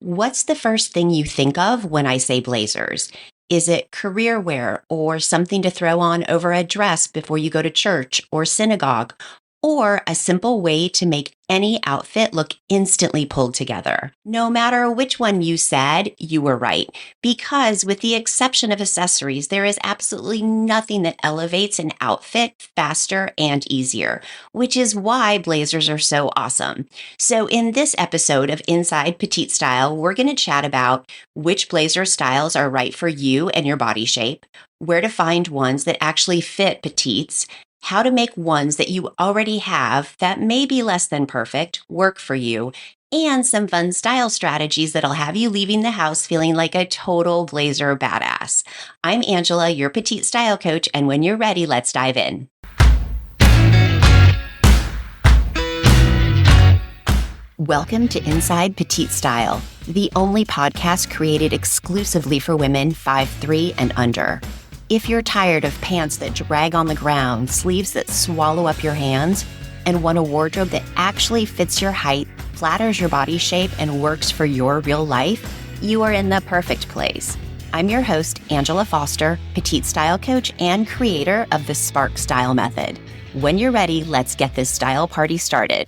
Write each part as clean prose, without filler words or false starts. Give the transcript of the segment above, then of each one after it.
What's the first thing you think of when I say blazers? Is it career wear or something to throw on over a dress before you go to church or synagogue? Or a simple way to make any outfit look instantly pulled together? No matter which one you said, you were right. Because with the exception of accessories, there is absolutely nothing that elevates an outfit faster and easier, which is why blazers are so awesome. So in this episode of Inside Petite Style, we're going to chat about which blazer styles are right for you and your body shape, where to find ones that actually fit petites, how to make ones that you already have that may be less than perfect work for you, and some fun style strategies that'll have you leaving the house feeling like a total blazer badass. I'm Angela, your petite style coach, and when you're ready, let's dive in. Welcome to Inside Petite Style, the only podcast created exclusively for women 5'3" and under. If you're tired of pants that drag on the ground, sleeves that swallow up your hands, and want a wardrobe that actually fits your height, flatters your body shape, and works for your real life, you are in the perfect place. I'm your host, Angela Foster, petite style coach and creator of the Spark Style Method. When you're ready, let's get this style party started.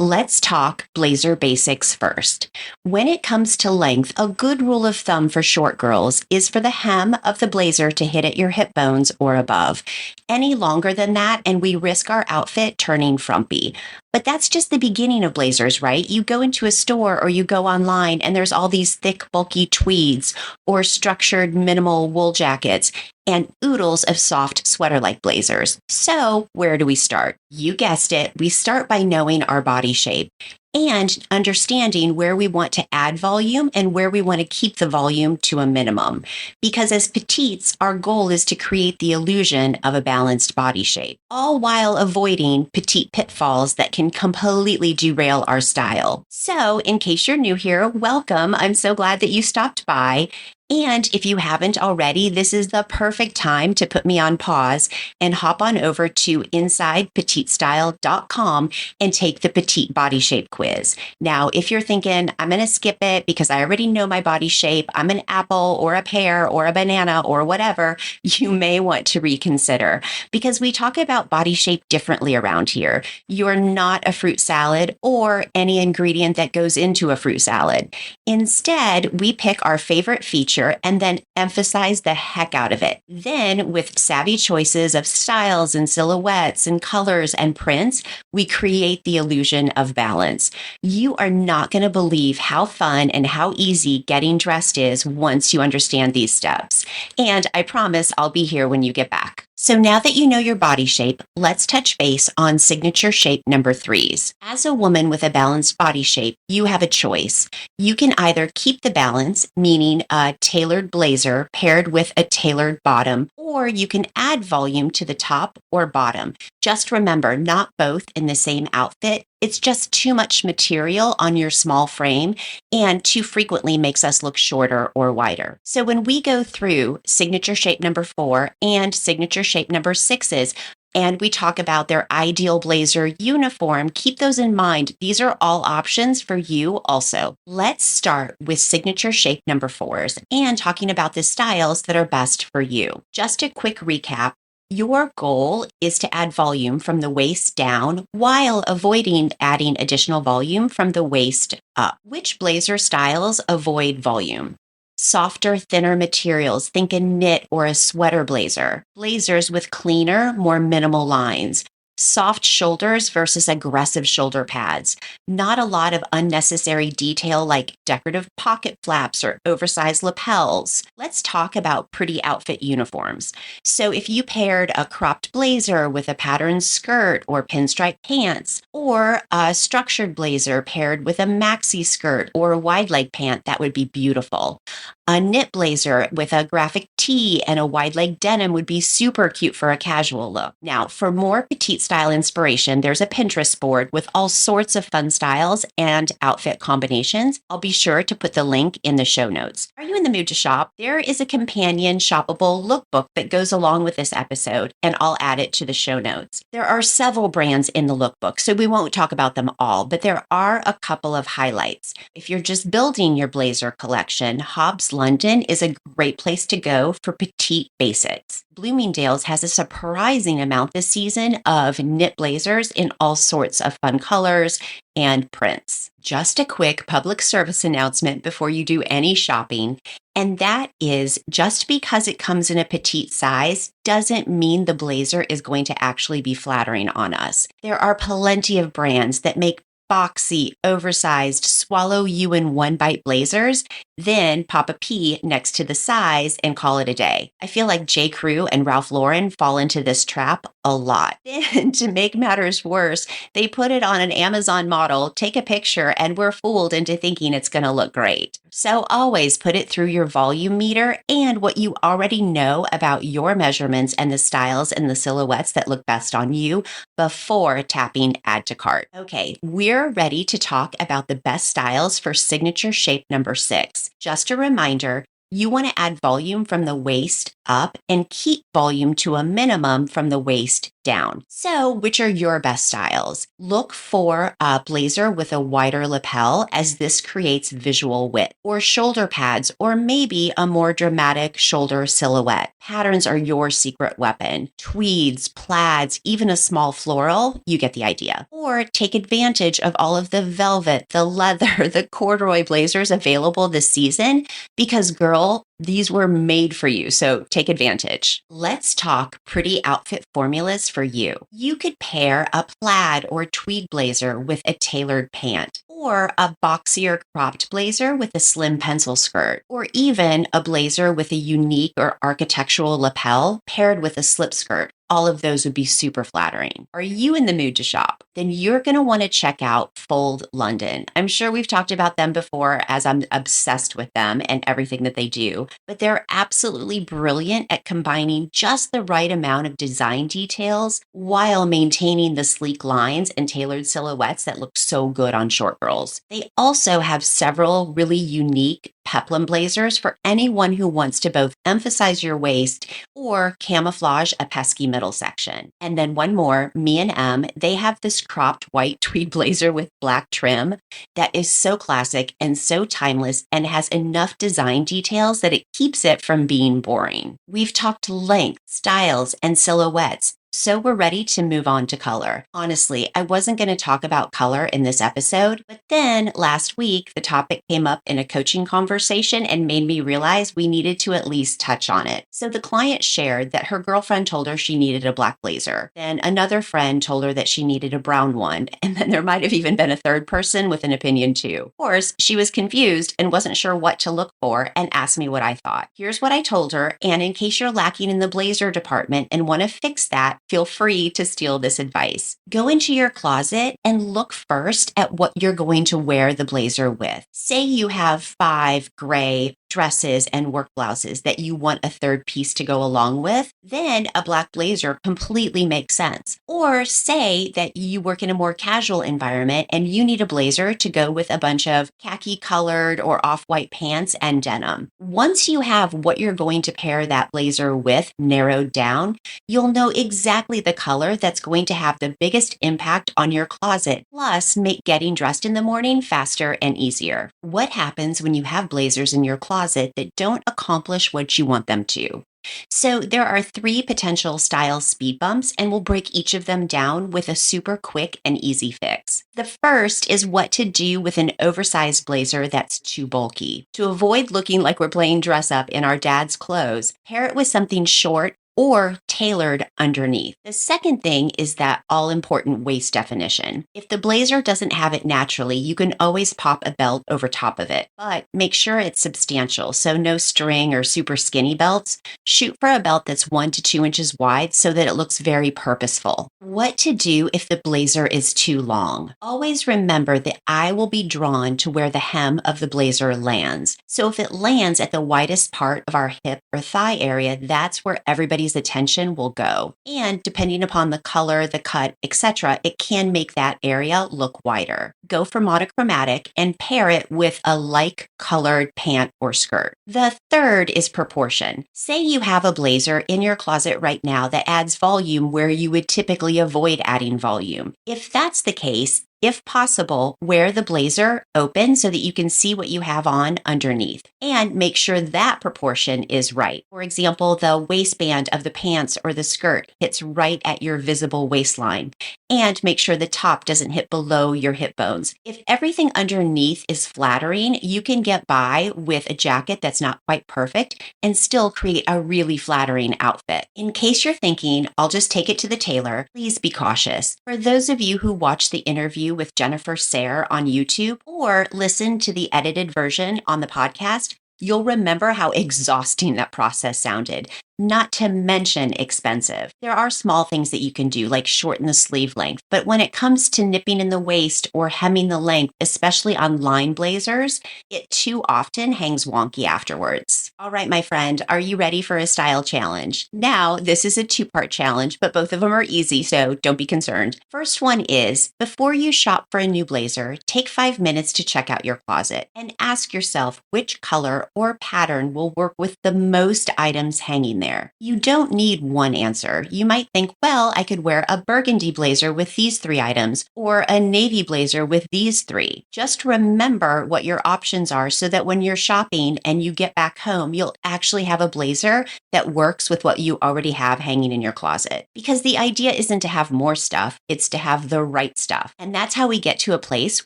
Let's talk blazer basics first. When it comes to length, a good rule of thumb for short girls is for the hem of the blazer to hit at your hip bones or above. Any longer than that, and we risk our outfit turning frumpy. But that's just the beginning of blazers, right? You go into a store or you go online and there's all these thick, bulky tweeds or structured minimal wool jackets and oodles of soft sweater-like blazers. So where do we start? You guessed it. We start by knowing our body shape and understanding where we want to add volume and where we want to keep the volume to a minimum. Because as petites, our goal is to create the illusion of a balanced body shape, all while avoiding petite pitfalls that can completely derail our style. So in case you're new here, welcome. I'm so glad that you stopped by. And if you haven't already, this is the perfect time to put me on pause and hop on over to InsidePetiteStyle.com and take the petite body shape quiz. Now, if you're thinking, I'm going to skip it because I already know my body shape, I'm an apple or a pear or a banana or whatever, you may want to reconsider because we talk about body shape differently around here. You're not a fruit salad or any ingredient that goes into a fruit salad. Instead, we pick our favorite feature and then emphasize the heck out of it. Then, with savvy choices of styles and silhouettes and colors and prints, we create the illusion of balance. You are not going to believe how fun and how easy getting dressed is once you understand these steps. And I promise I'll be here when you get back. So now that you know your body shape, let's touch base on signature shape number 3s. As a woman with a balanced body shape, you have a choice. You can either keep the balance, meaning a tailored blazer paired with a tailored bottom, or you can add volume to the top or bottom. Just remember, not both in the same outfit. It's just too much material on your small frame and too frequently makes us look shorter or wider. So when we go through signature shape number 4 and signature shape number 6s, and we talk about their ideal blazer uniform, keep those in mind. These are all options for you also. Let's start with signature shape number 4s and talking about the styles that are best for you. Just a quick recap. Your goal is to add volume from the waist down while avoiding adding additional volume from the waist up. Which blazer styles avoid volume? Softer, thinner materials, think a knit or a sweater blazer. Blazers with cleaner, more minimal lines. Soft shoulders versus aggressive shoulder pads. Not a lot of unnecessary detail like decorative pocket flaps or oversized lapels. Let's talk about pretty outfit uniforms. So if you paired a cropped blazer with a patterned skirt or pinstripe pants, or a structured blazer paired with a maxi skirt or a wide leg pant, that would be beautiful. A knit blazer with a graphic tee and a wide leg denim would be super cute for a casual look. Now, for more petite style inspiration, there's a Pinterest board with all sorts of fun styles and outfit combinations. I'll be sure to put the link in the show notes. Are you in the mood to shop? There is a companion shoppable lookbook that goes along with this episode, and I'll add it to the show notes. There are several brands in the lookbook, so we won't talk about them all, but there are a couple of highlights. If you're just building your blazer collection, Hobbs London is a great place to go for petite basics. Bloomingdale's has a surprising amount this season of knit blazers in all sorts of fun colors and prints. Just a quick public service announcement before you do any shopping, and that is just because it comes in a petite size doesn't mean the blazer is going to actually be flattering on us. There are plenty of brands that make boxy, oversized, swallow you in one bite blazers, then pop a P next to the size and call it a day. I feel like J. Crew and Ralph Lauren fall into this trap a lot. Then, to make matters worse, they put it on an Amazon model, take a picture, and we're fooled into thinking it's going to look great. So always put it through your volume meter and what you already know about your measurements and the styles and the silhouettes that look best on you before tapping add to cart. Okay, we're ready to talk about the best styles for signature shape number 6. Just a reminder, you want to add volume from the waist up and keep volume to a minimum from the waist down. So, which are your best styles? Look for a blazer with a wider lapel, as this creates visual width, or shoulder pads, or maybe a more dramatic shoulder silhouette. Patterns are your secret weapon. Tweeds, plaids, even a small floral, you get the idea. Or take advantage of all of the velvet, the leather, the corduroy blazers available this season, because girl, these were made for you, so take advantage. Let's talk pretty outfit formulas for you. You could pair a plaid or tweed blazer with a tailored pant, or a boxier cropped blazer with a slim pencil skirt, or even a blazer with a unique or architectural lapel paired with a slip skirt. All of those would be super flattering. Are you in the mood to shop? Then you're going to want to check out Fold London. I'm sure we've talked about them before, as I'm obsessed with them and everything that they do, but they're absolutely brilliant at combining just the right amount of design details while maintaining the sleek lines and tailored silhouettes that look so good on short girls. They also have several really unique peplum blazers for anyone who wants to both emphasize your waist or camouflage a pesky middle section. And then one more, Me and M, they have this cropped white tweed blazer with black trim that is so classic and so timeless and has enough design details that it keeps it from being boring. We've talked length, styles, and silhouettes, so we're ready to move on to color. Honestly, I wasn't going to talk about color in this episode, but then last week, the topic came up in a coaching conversation and made me realize we needed to at least touch on it. So the client shared that her girlfriend told her she needed a black blazer. Then another friend told her that she needed a brown one. And then there might have even been a third person with an opinion too. Of course, she was confused and wasn't sure what to look for and asked me what I thought. Here's what I told her. And in case you're lacking in the blazer department and want to fix that, feel free to steal this advice. Go into your closet and look first at what you're going to wear the blazer with. Say you have 5 gray dresses and work blouses that you want a third piece to go along with, then a black blazer completely makes sense. Or say that you work in a more casual environment and you need a blazer to go with a bunch of khaki colored or off-white pants and denim. Once you have what you're going to pair that blazer with narrowed down, you'll know exactly the color that's going to have the biggest impact on your closet, plus make getting dressed in the morning faster and easier. What happens when you have blazers in your closet that don't accomplish what you want them to? So there are 3 potential style speed bumps, and we'll break each of them down with a super quick and easy fix. The first is what to do with an oversized blazer that's too bulky. To avoid looking like we're playing dress up in our dad's clothes, pair it with something short or tailored underneath. The second thing is that all-important waist definition. If the blazer doesn't have it naturally, you can always pop a belt over top of it, but make sure it's substantial, so no string or super skinny belts. Shoot for a belt that's 1 to 2 inches wide so that it looks very purposeful. What to do if the blazer is too long? Always remember the eye will be drawn to where the hem of the blazer lands. So if it lands at the widest part of our hip or thigh area, that's where everybody's attention will go. And depending upon the color, the cut, etc., it can make that area look wider. Go for monochromatic and pair it with a like-colored pant or skirt. The third is proportion. Say you have a blazer in your closet right now that adds volume where you would typically avoid adding volume. If that's the case, if possible, wear the blazer open so that you can see what you have on underneath, and make sure that proportion is right. For example, the waistband of the pants or the skirt hits right at your visible waistline, and make sure the top doesn't hit below your hip bones. If everything underneath is flattering, you can get by with a jacket that's not quite perfect and still create a really flattering outfit. In case you're thinking, I'll just take it to the tailor, please be cautious. For those of you who watch the interview with Jennifer Sayre on YouTube or listen to the edited version on the podcast, you'll remember how exhausting that process sounded, not to mention expensive. There are small things that you can do, like shorten the sleeve length, but when it comes to nipping in the waist or hemming the length, especially on line blazers, it too often hangs wonky afterwards. All right, my friend, are you ready for a style challenge? Now, this is a 2-part challenge, but both of them are easy, so don't be concerned. First one is, before you shop for a new blazer, take 5 minutes to check out your closet and ask yourself which color or pattern will work with the most items hanging there. You don't need one answer. You might think, well, I could wear a burgundy blazer with these 3 items or a navy blazer with these 3. Just remember what your options are so that when you're shopping and you get back home, you'll actually have a blazer that works with what you already have hanging in your closet. Because the idea isn't to have more stuff, it's to have the right stuff. And that's how we get to a place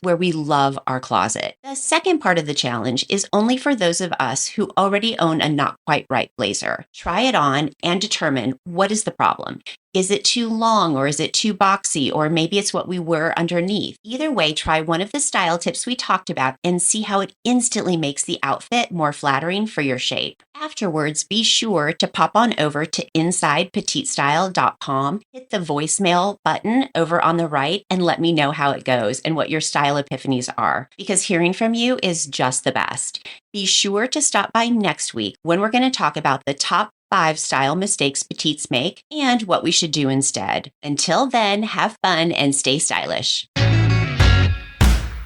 where we love our closet. The second part of the challenge is only for those of us who already own a not quite right blazer. Try it on and determine what is the problem. Is it too long, or is it too boxy, or maybe it's what we wear underneath? Either way, try one of the style tips we talked about and see how it instantly makes the outfit more flattering for your shape. Afterwards, be sure to pop on over to InsidePetiteStyle.com, hit the voicemail button over on the right, and let me know how it goes and what your style epiphanies are, because hearing from you is just the best. Be sure to stop by next week when we're going to talk about the top 5 style mistakes petites make and what we should do instead. Until then, have fun and stay stylish.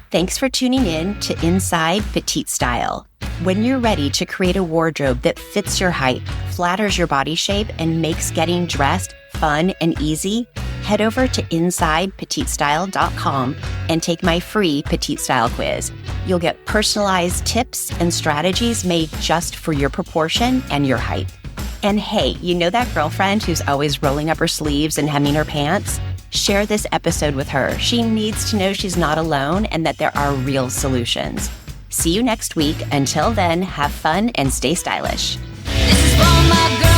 Thanks for tuning in to Inside Petite Style. When you're ready to create a wardrobe that fits your height, flatters your body shape, and makes getting dressed fun and easy, head over to InsidePetiteStyle.com and take my free Petite Style quiz. You'll get personalized tips and strategies made just for your proportion and your height. And hey, you know that girlfriend who's always rolling up her sleeves and hemming her pants? Share this episode with her. She needs to know she's not alone and that there are real solutions. See you next week. Until then, have fun and stay stylish. This is for my girl.